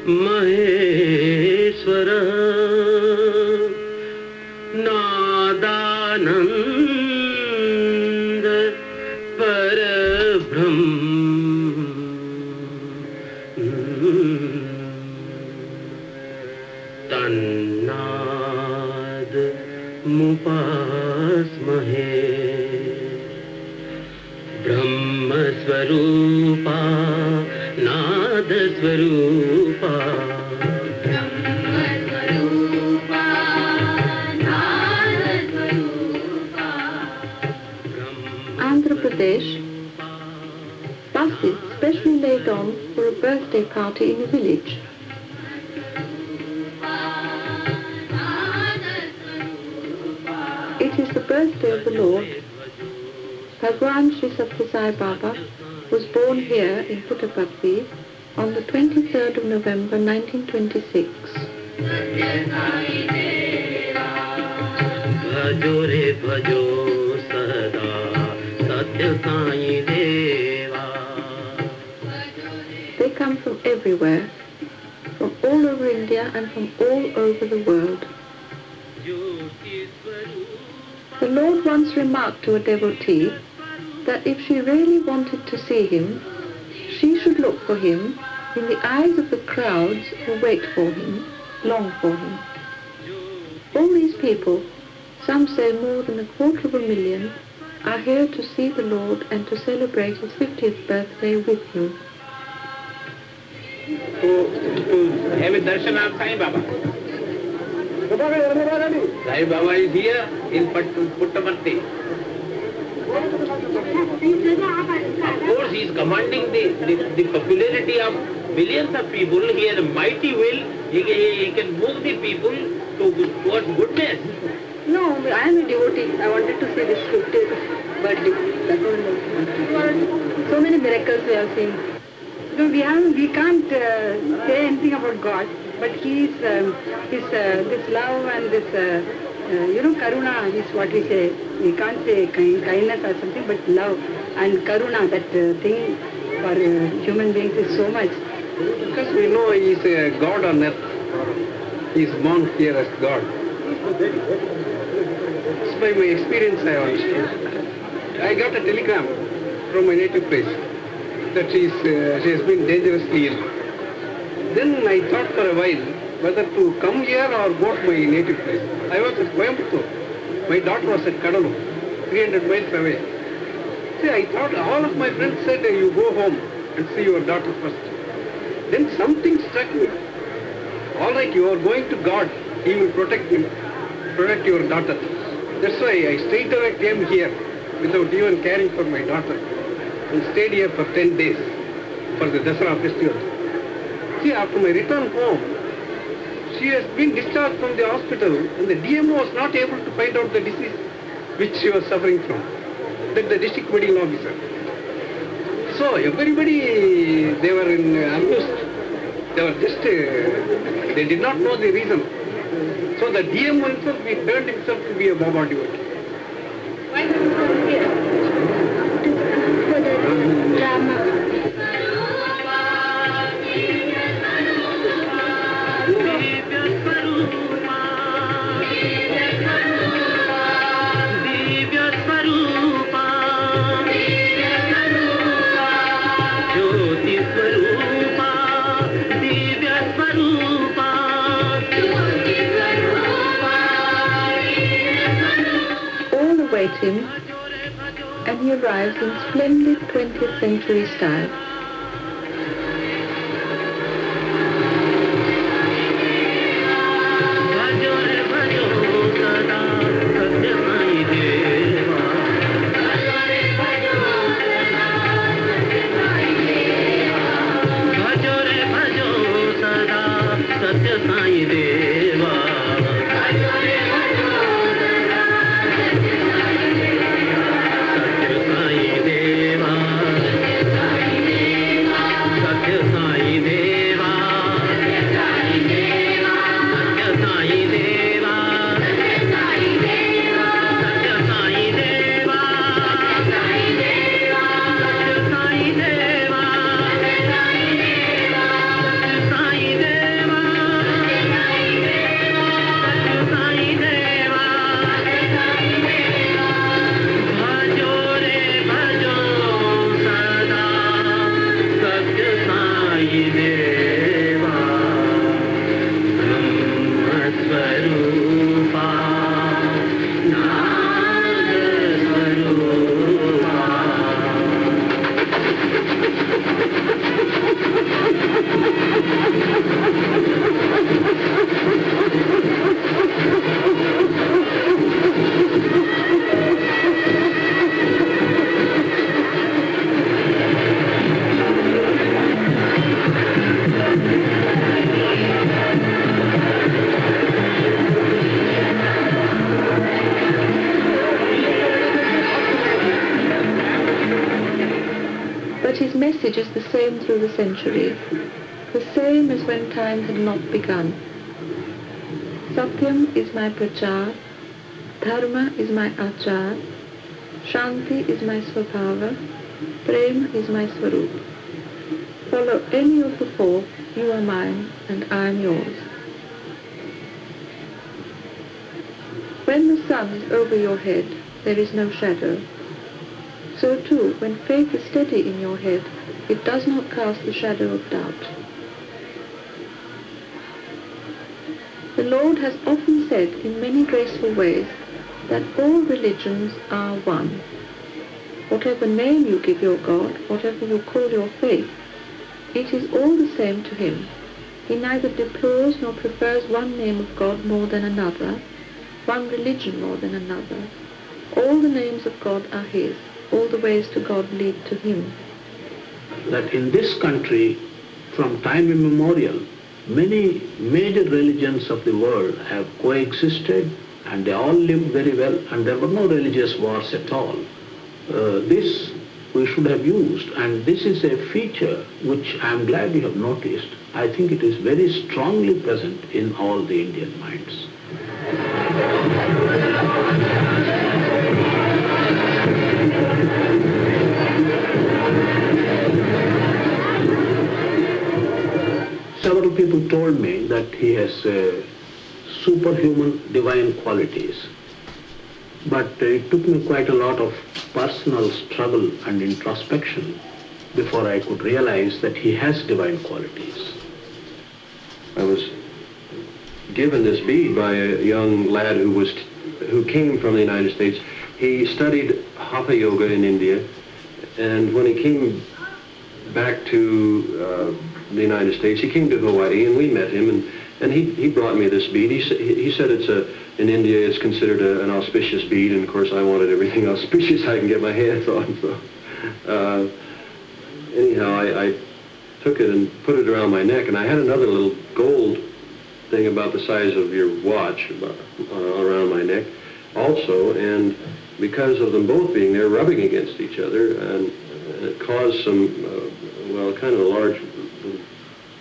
महेश्वर नादानंद परब्रह्म तन्नाद मुपास्महे ब्रह्म स्वरूपा नाद स्वरूपा Andhra Pradesh, buses specially laid on for a birthday party in a village. It is the birthday of the Lord. Bhagwan Sri Sathya Sai Baba was born here in Puttaparthi on the 23rd of November 1926. Bhajo re bhajo sada Sathya Sai Deva. They come from everywhere, from all over India and from all over the world. The Lord once remarked to a devotee that if she really wanted to see him, she should look for him in the eyes of the crowds who wait for him, long for him. All these people, some say more than 250,000, are here to see the Lord and to celebrate his 50th birthday with him. To have a darshan of Sai Baba. Sai Baba is here in Puttaparthi. Of course, he is commanding the popularity of millions of people. He has a mighty will. He can move the people towards goodness. No, I am a devotee. I wanted to see this 50th birthday. That's all. So many miracles we have seen. No, we can't say anything about God, but this love and this, karuna is what we say. We can't say kindness or something, but love and karuna, that thing for human beings is so much. Because we know he is a God on earth. He is born here as God. It's by my experience I understood. I got a telegram from my native place that she has been dangerously ill. Then I thought for a while whether to come here or go to my native place. I was at Coimbatore. My daughter was at Kadalur, 300 miles away. See, I thought all of my friends said, you go home and see your daughter first. Then something struck me. All right, you are going to God. He will protect you, protect your daughter. That's why I straight away came here without even caring for my daughter and stayed here for 10 days for the Dasara festival. See, after my return home, she has been discharged from the hospital and the DMO was not able to find out the disease which she was suffering from. That the district medical officer. So everybody, they were amused. They were just, they did not know the reason. So the DMO himself, he turned himself to be a Baba devotee. Why did you come here? For the drama. Him, and he arrives in splendid 20th century style. message is the same through the centuries, the same as when time had not begun. Satyam is my prachar, Dharma is my achar, Shanti is my svabhava, Prem is my swarup. Follow any of the four, you are mine and I am yours. When the sun is over your head, there is no shadow. So too, when faith is steady in your head, it does not cast the shadow of doubt. The Lord has often said in many graceful ways that all religions are one. Whatever name you give your God, whatever you call your faith, it is all the same to him. He neither deplores nor prefers one name of God more than another, one religion more than another. All the names of God are his. All the ways to God lead to him. That in this country, from time immemorial, many major religions of the world have coexisted and they all lived very well and there were no religious wars at all. This we should have used, and this is a feature which I am glad you have noticed. I think it is very strongly present in all the Indian minds. Several people told me that he has superhuman divine qualities. But it took me quite a lot of personal struggle and introspection before I could realize that he has divine qualities. I was given this bead by a young lad who came from the United States. He studied Hatha Yoga in India, and when he came back to the United States, he came to Hawaii, and we met him, and he brought me this bead. He said in India it's considered an auspicious bead, and of course I wanted everything auspicious I can get my hands on. So anyhow, I took it and put it around my neck, and I had another little gold thing about the size of your watch around my neck also, and because of them both being there rubbing against each other, and it caused some, kind of a large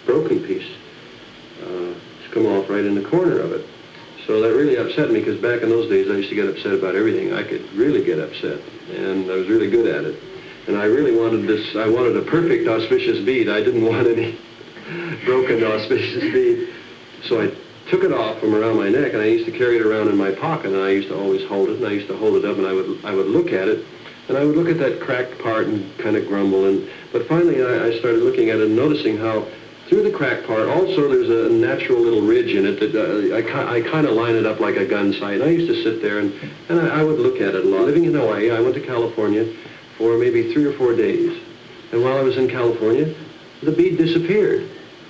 broken piece to come off right in the corner of it. So that really upset me, because back in those days I used to get upset about everything. I could really get upset, and I was really good at it. And I really wanted this, I wanted a perfect auspicious bead. I didn't want any broken auspicious bead. So I took it off from around my neck, and I used to carry it around in my pocket, and I used to always hold it, and I used to hold it up, and I would look at it, and I would look at that cracked part and kind of grumble. But finally I started looking at it and noticing how through the cracked part also there's a natural little ridge in it that I kind of line it up like a gun sight. I used to sit there and I would look at it a lot. Living in Hawaii, I went to California for maybe 3 or 4 days. And while I was in California, the bead disappeared.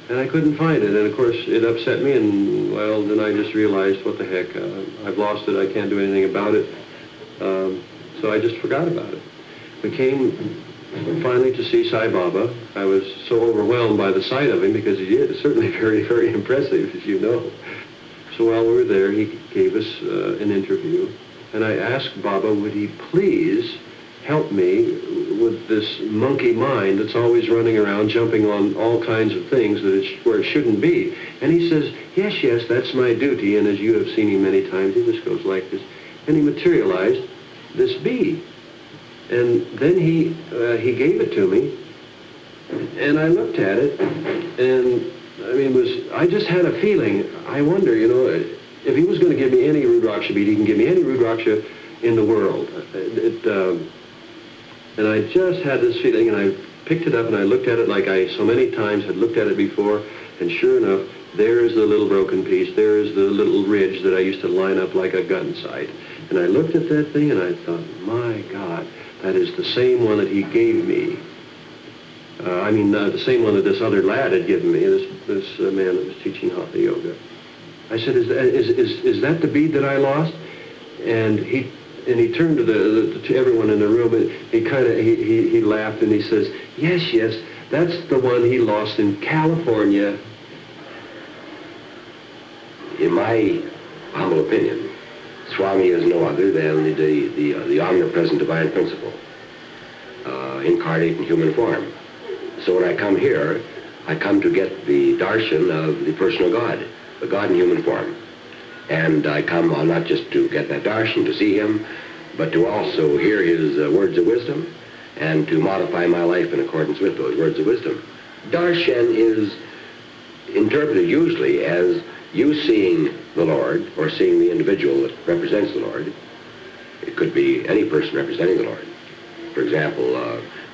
And I couldn't find it. And of course, it upset me. And well, then I just realized, what the heck, I've lost it. I can't do anything about it. So I just forgot about it. We came finally to see Sai Baba. I was so overwhelmed by the sight of him, because he is certainly very, very impressive, as you know. So while we were there, he gave us an interview. And I asked Baba, would he please help me with this monkey mind that's always running around jumping on all kinds of things where it shouldn't be. And he says, yes, that's my duty. And as you have seen him many times, he just goes like this. And he materialized this bead. And then he gave it to me, and I looked at it, and I mean, I just had a feeling. I wonder, if he was going to give me any Rudraksha bead, he can give me any Rudraksha in the world. And I just had this feeling, and I picked it up and I looked at it like I so many times had looked at it before, and sure enough, there is the little broken piece. There is the little ridge that I used to line up like a gun sight. And I looked at that thing and I thought, my God, that is the same one that he gave me. The same one that this other lad had given me, this man that was teaching Hatha Yoga. I said, is that the bead that I lost? And he turned to everyone in the room, and he laughed and he says, yes, that's the one he lost in California. In my humble opinion, Swami is no other than the omnipresent divine principle, incarnate in human form. So when I come here, I come to get the darshan of the personal God, the God in human form. And I come not just to get that darshan, to see him, but to also hear his words of wisdom and to modify my life in accordance with those words of wisdom. Darshan is interpreted usually as you seeing the Lord or seeing the individual that represents the Lord. It could be any person representing the Lord. For example,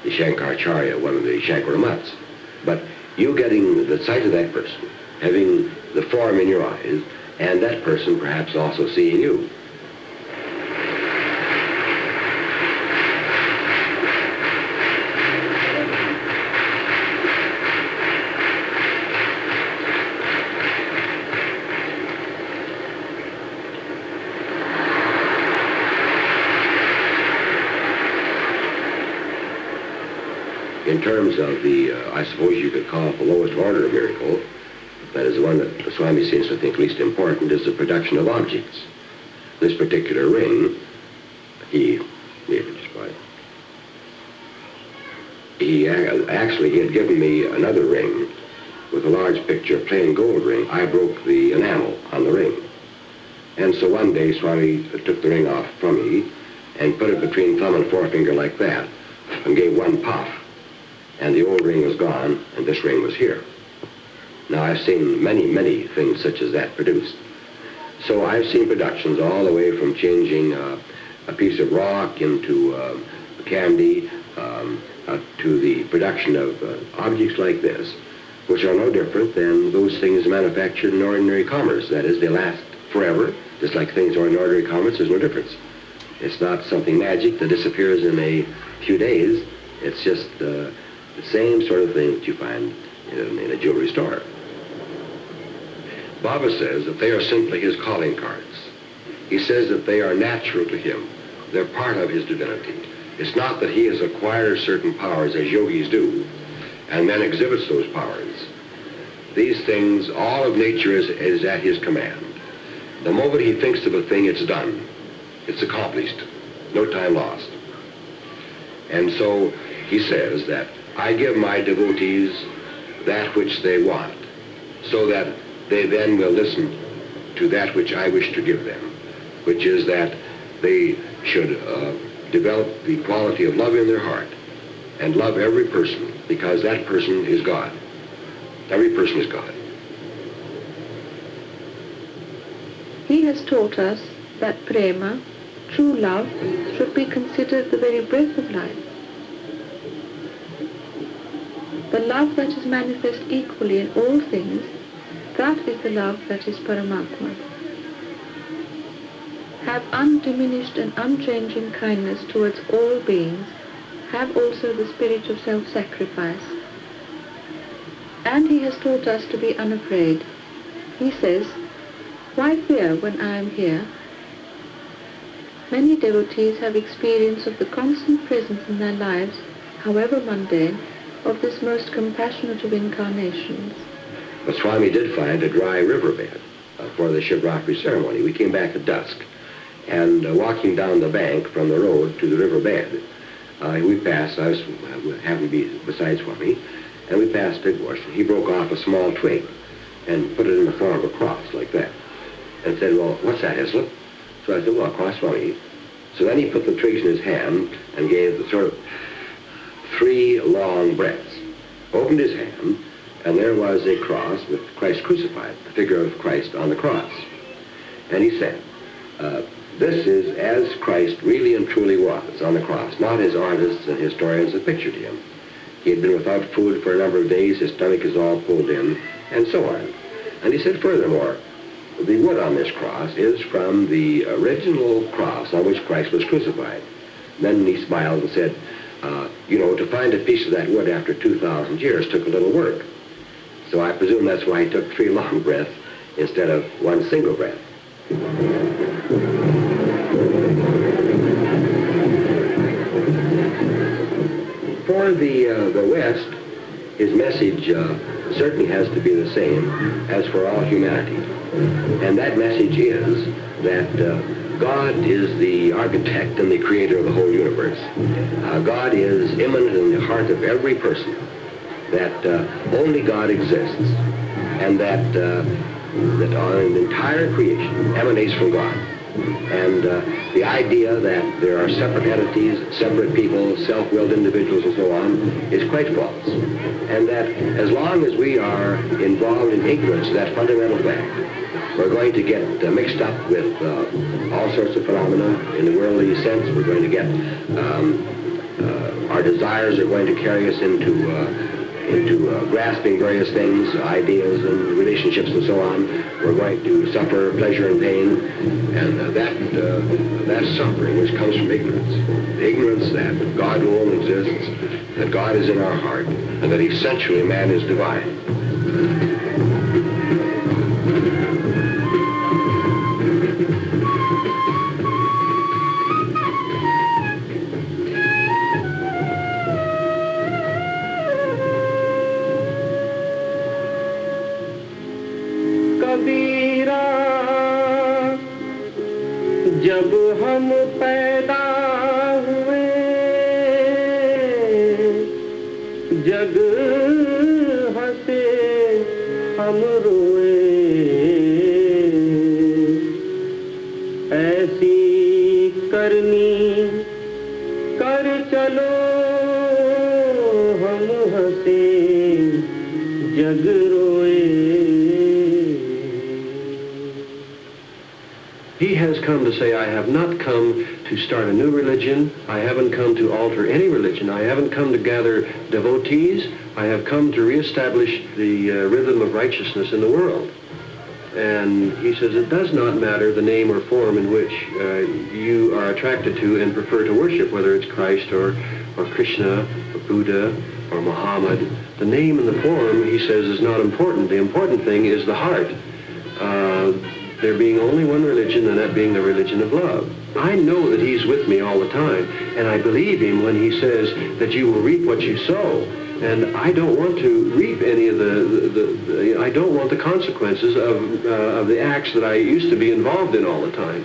the Shankaracharya, one of the Shankaramats. But you getting the sight of that person, having the form in your eyes, and that person perhaps also seeing you. In terms of the, I suppose you could call it the lowest order of miracle, that is the one that the Swami seems to think least important, is the production of objects. This particular ring, he had given me another ring with a large picture, a plain gold ring. I broke the enamel on the ring. And so one day Swami took the ring off from me and put it between thumb and forefinger like that and gave one puff. And the old ring was gone, and this ring was here. Now, I've seen many, many things such as that produced. So I've seen productions all the way from changing a piece of rock into candy to the production of objects like this, which are no different than those things manufactured in ordinary commerce. That is, they last forever, just like things are in ordinary commerce. There's no difference. It's not something magic that disappears in a few days. It's just the same sort of thing that you find in a jewelry store. Baba says that they are simply his calling cards. He says that they are natural to him. They're part of his divinity. It's not that he has acquired certain powers as yogis do and then exhibits those powers. These things, all of nature is at his command. The moment he thinks of a thing, it's done. It's accomplished. No time lost. And so he says that I give my devotees that which they want, so that they then will listen to that which I wish to give them, which is that they should develop the quality of love in their heart and love every person, because that person is God. Every person is God. He has taught us that prema, true love, should be considered the very breath of life. The love that is manifest equally in all things, that is the love that is Paramatma. Have undiminished and unchanging kindness towards all beings. Have also the spirit of self-sacrifice. And he has taught us to be unafraid. He says, why fear when I am here? Many devotees have experience of the constant presence in their lives, however mundane, of this most compassionate of incarnations. But Swami did find a dry riverbed for the Shivratri ceremony. We came back at dusk, and walking down the bank from the road to the riverbed, we passed, I happened to be beside Swami, and we passed a bush. He broke off a small twig and put it in the form of a cross like that, and said, well, what's that, Hislop? So I said, well, a cross, Swami. So then he put the twigs in his hand and gave the sort of 3 long breaths, opened his hand, and there was a cross with Christ crucified, the figure of Christ on the cross. And he said, this is as Christ really and truly was on the cross, not as artists and historians have pictured him. He had been without food for a number of days, his stomach is all pulled in, and so on. And he said furthermore, the wood on this cross is from the original cross on which Christ was crucified. Then he smiled and said, you know, to find a piece of that wood after 2,000 years took a little work. So I presume that's why he took 3 long breaths instead of 1 single breath. For the West, his message certainly has to be the same as for all humanity. And that message is that God is the architect and the creator of the whole universe. God is immanent in the heart of every person. that only God exists, and that the entire creation emanates from God. And the idea that there are separate entities, separate people, self-willed individuals and so on is quite false. And that as long as we are involved in ignorance of that fundamental fact, we're going to get mixed up with all sorts of phenomena in the worldly sense. We're going to get, our desires are going to carry us into grasping various things, ideas and relationships and so on. We're going to suffer pleasure and pain, and that suffering which comes from ignorance. The ignorance that God alone exists, that God is in our heart, and that essentially man is divine. जब हम पैदा हुए जग हंसे हम रोए ऐसी करनी कर चलो हम हंसे जग रोए. He has come to say, I have not come to start a new religion. I haven't come to alter any religion. I haven't come to gather devotees. I have come to reestablish the rhythm of righteousness in the world. And he says it does not matter the name or form in which you are attracted to and prefer to worship, whether it's Christ or Krishna or Buddha or Muhammad. The name and the form, he says, is not important. The important thing is the heart. There being only one religion, and that being the religion of love. I know that he's with me all the time, and I believe him when he says that you will reap what you sow. And I don't want to reap any of I don't want the consequences of the acts that I used to be involved in all the time.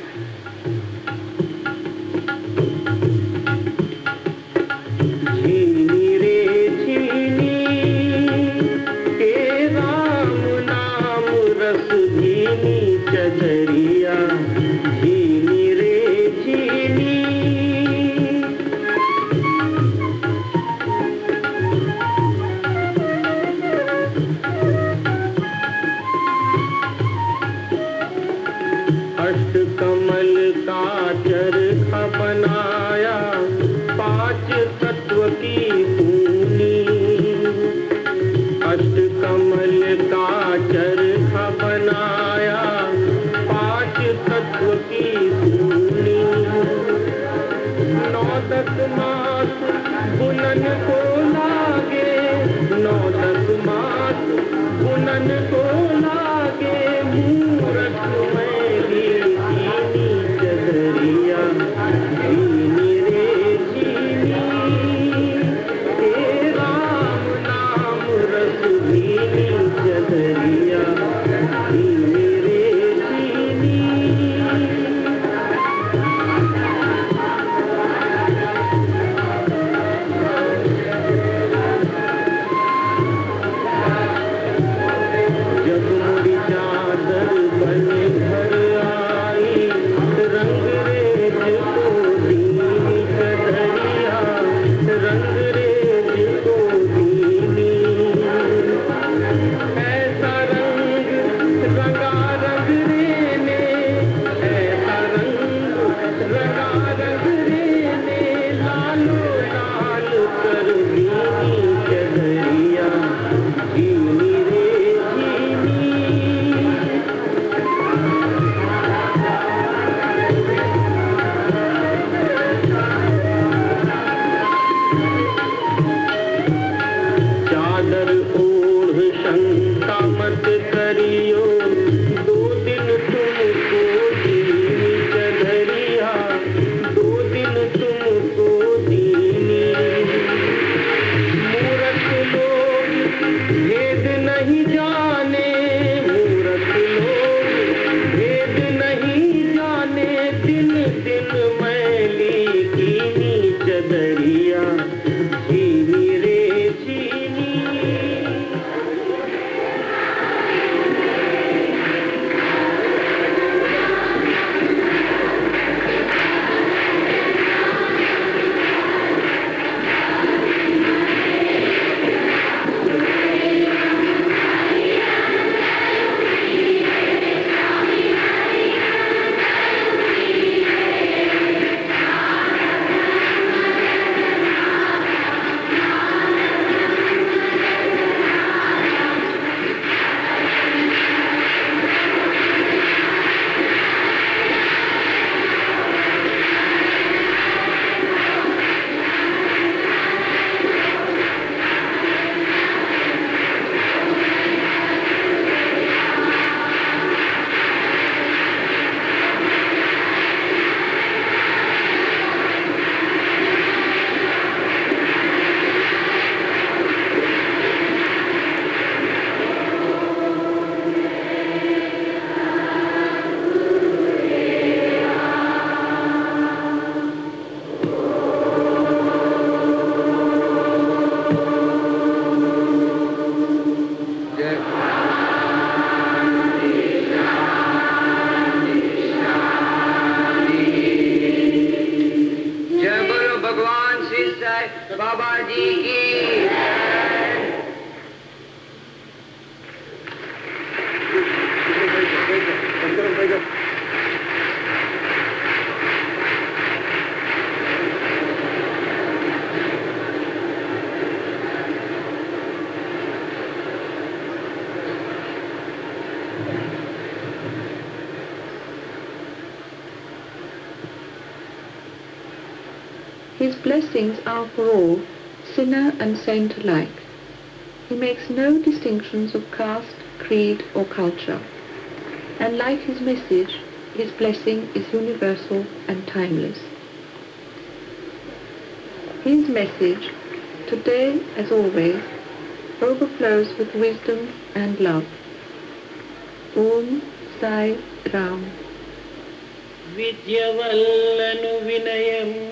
जय, बाबा जी की। His blessings are for all, sinner and saint alike. He makes no distinctions of caste, creed or culture. And like his message, his blessing is universal and timeless. His message, today as always, overflows with wisdom and love. Om Sai Ram. విద్యవల్లను వినయము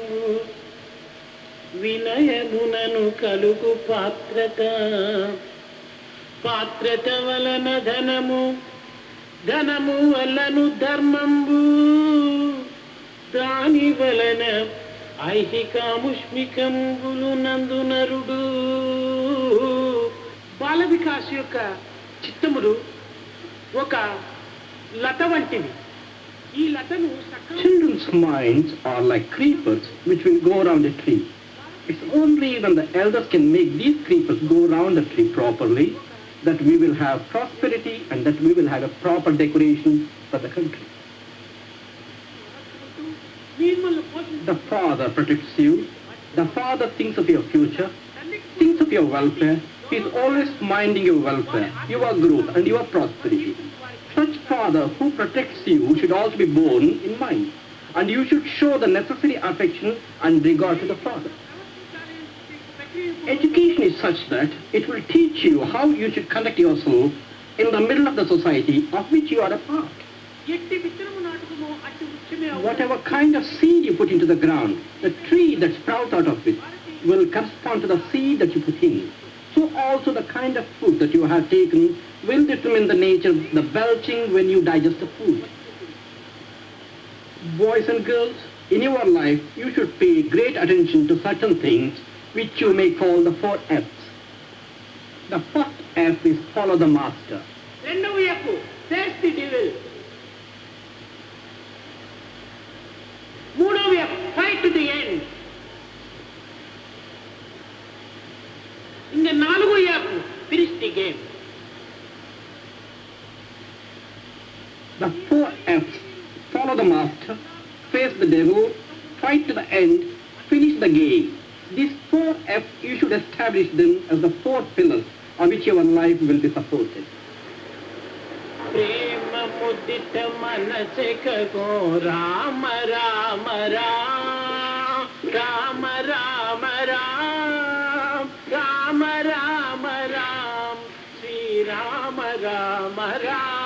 వినయమునను కలుగు పాత్రత పాత్రత వలన ధనము ధనము వలన ధర్మంబు దాని వలన ఐహికాముష్మికంబులు నందు నరుడు బాల వికాస్ యొక్క చిత్తములు ఒక లత వంటివి. Children's minds are like creepers which will go around a tree. It's only when the elders can make these creepers go around the tree properly that we will have prosperity and that we will have a proper decoration for the country. The Father protects you. The Father thinks of your future, thinks of your welfare. He is always minding your welfare, your growth and your prosperity. Such Father who protects you should also be born in mind, and you should show the necessary affection and regard to the Father. Education is such that it will teach you how you should conduct yourself in the middle of the society of which you are a part. Whatever kind of seed you put into the ground, the tree that sprouts out of it will correspond to the seed that you put in. So also the kind of food that you have taken will determine the nature of the belching when you digest the food. Boys and girls, in your life, you should pay great attention to certain things which you may call the 4 F's. The first F is follow the master. Face the devil. Fight to the end. In the 4 finish the game. The 4 F's, follow the master, face the devil, fight to the end, finish the game. These 4 F's, you should establish them as the 4 pillars on which your life will be supported. Prema mudita manaseka go Rama Rama Ram Rama Rama Ram Rama Rama Ram Sri Rama Rama Ram